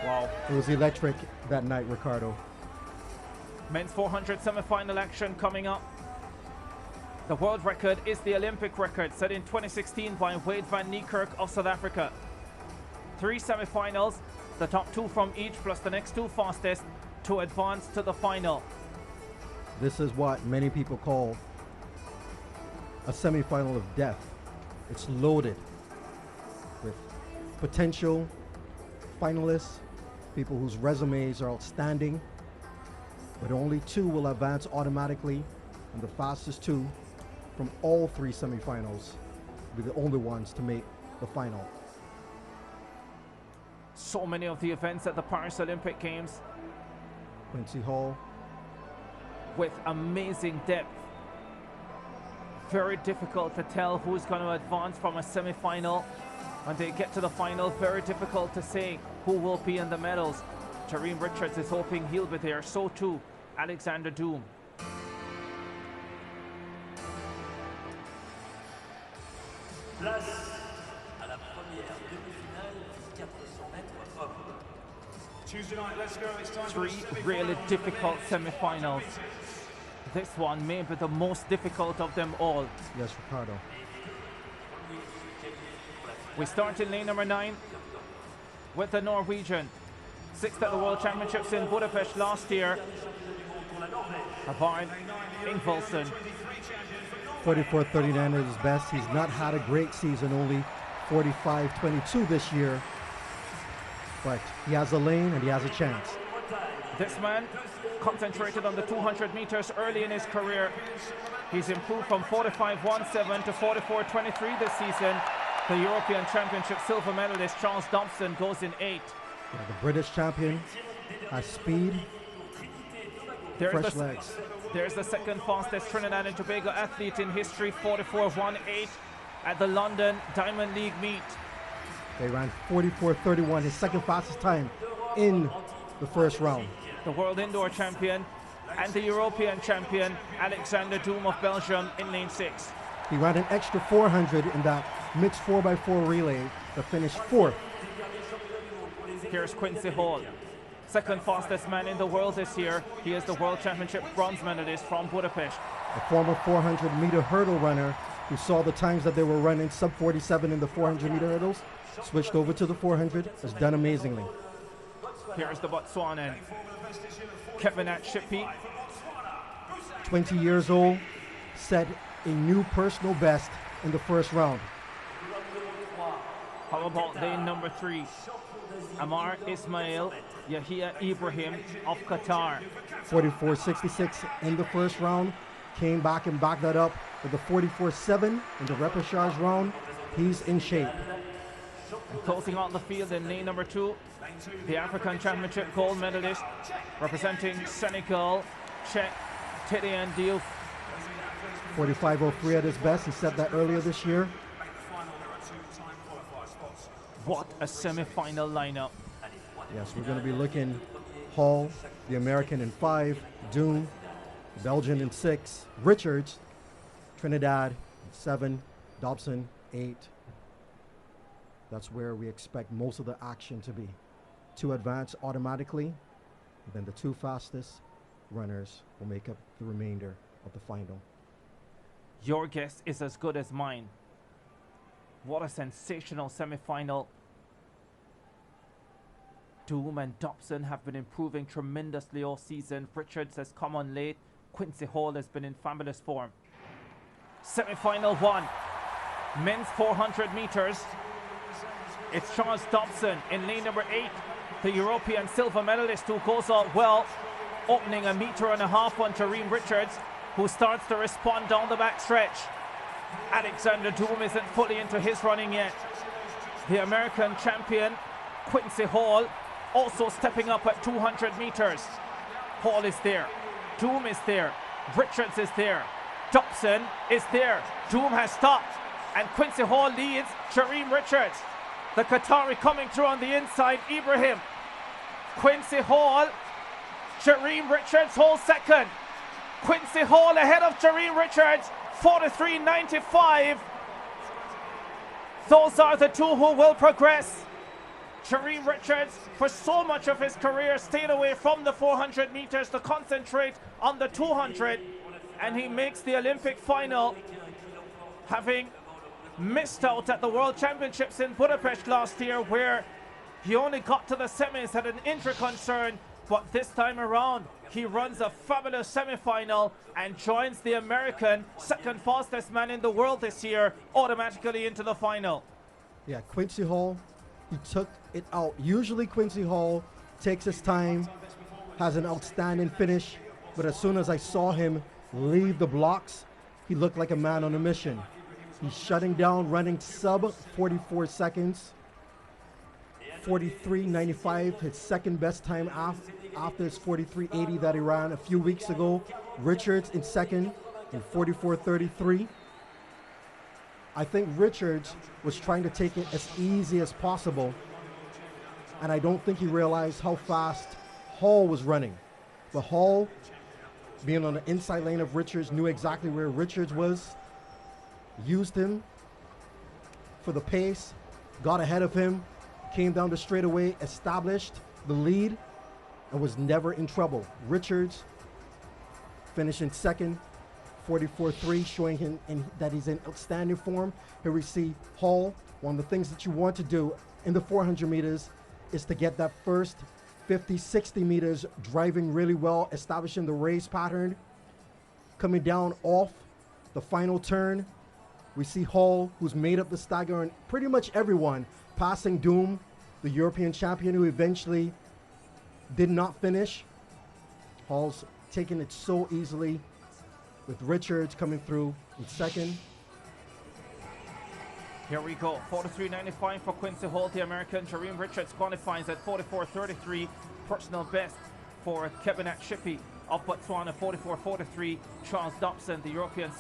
Wow. It was electric that night, Ricardo. Men's 400 semi-final action coming up. The world record is the Olympic record set in 2016 by Wade van Niekerk of South Africa. 3 semi-finals, the top 2 from each plus the next 2 fastest to advance to the final. This is what many people call a semi-final of death. It's loaded with potential finalists, people whose resumes are outstanding, but only 2 will advance automatically, and the fastest 2 from all 3 semifinals will be the only ones to make the final. So many of the events at the Paris Olympic Games Quincy Hall with amazing depth. Very difficult to tell who's going to advance from a semi-final. When they get to the final, very difficult to say who will be in the medals. Jereem Richards is hoping he'll be there. So too, Alexander Doom. Tuesday night, let's go. It's time 3 really difficult semi-finals. This one may be the most difficult of them all. Yes, Ricardo. We start in lane number 9 with the Norwegian. 6th at the World Championships in Budapest last year. Havard Ingvelsen. 44.39 at his best. He's not had a great season, only 45.22 this year. But he has a lane and he has a chance. This man concentrated on the 200 meters early in his career. He's improved from 45.17 to 44.23 this season. The European Championship silver medalist Charles Dobson goes in 8th. Yeah, the British champion has speed, fresh legs. There's the second fastest Trinidad and Tobago athlete in history, 44.18 at the London Diamond League meet. They ran 44.31, his second fastest time in the first round. The world indoor champion and the European champion, Alexander Doom of Belgium, in lane 6. He ran an extra 400 in that mixed 4x4 relay that finished 4th. Here's Quincy Hall, second fastest man in the world this year. He is the World Championship bronze medalist from Budapest. A former 400-meter hurdle runner who saw the times that they were running sub 47 in the 400-meter hurdles, switched over to the 400, has done amazingly. Here's the Botswanan, Kevin Atshipi. 20 years old, set a new personal best in the first round. How about lane number 3? Amar Ismail Yahia Ibrahim of Qatar. 44.66 in the first round, came back and backed that up with the 44.7 in the repechage round. He's in shape. And closing out the field in lane number 2, the African Championship gold medalist representing Senegal, Czech Tidiane Diouf. 45.03 at his best. He said that earlier this year. What a semi-final lineup. Yes, we're going to be looking Hall, the American, in 5, Doom, Belgian in 6, Richards, Trinidad 7, Dobson 8. That's where we expect most of the action to be. 2 advance automatically, and then the 2 fastest runners will make up the remainder of the final. Your guess is as good as mine. What a sensational semi-final. Doom and Dobson have been improving tremendously all season. Richards has come on late. Quincy Hall has been in fabulous form. Semi-final 1. Men's 400 meters. It's Charles Dobson in lane number 8. The European silver medalist who goes out well, opening 1.5 meters on Jereem Richards, who starts to respond down the back stretch. Alexander Doom isn't fully into his running yet. The American champion, Quincy Hall, also stepping up at 200 meters. Hall is there. Doom is there. Richards is there. Dobson is there. Doom has stopped. And Quincy Hall leads Jereem Richards. The Qatari coming through on the inside, Ibrahim. Quincy Hall, Jereem Richards, Hall second. Quincy Hall ahead of Jereem Richards, 43.95. Those are the 2 who will progress Jereem Richards, for so much of his career, stayed away from the 400 meters to concentrate on the 200, and he makes the Olympic final, having missed out at the World Championships in Budapest last year, where he only got to the semis, had an injury concern, but this time around he runs a fabulous semi-final and joins the American, second fastest man in the world this year, automatically into the final. Yeah, Quincy Hall, he took it out. Usually Quincy Hall takes his time, has an outstanding finish, but as soon as I saw him leave the blocks, he looked like a man on a mission. He's shutting down, running sub 44 seconds. 43.95, his second best time after his 43.80 that he ran a few weeks ago. Richards in second in 44.33. I think Richards was trying to take it as easy as possible, and I don't think he realized how fast Hall was running. But Hall, being on the inside lane of Richards, knew exactly where Richards was, used him for the pace, got ahead of him, came down the straightaway, established the lead, and was never in trouble. Richards finishing second, 44.3, showing him that he's in outstanding form. Here we see Hall. One of the things that you want to do in the 400 meters is to get that first 50, 60 meters driving really well, establishing the race pattern. Coming down off the final turn, we see Hall, who's made up the stagger, and pretty much everyone, passing Doom, the European champion, who eventually did not finish. Hall's taking it so easily, with Richards coming through in second. Here we go, 43.95 for Quincy Hall, the American. Jereem Richards qualifies at 44.33, personal best for Kevin Shippey of Botswana, 44.43. Charles Dobson, the European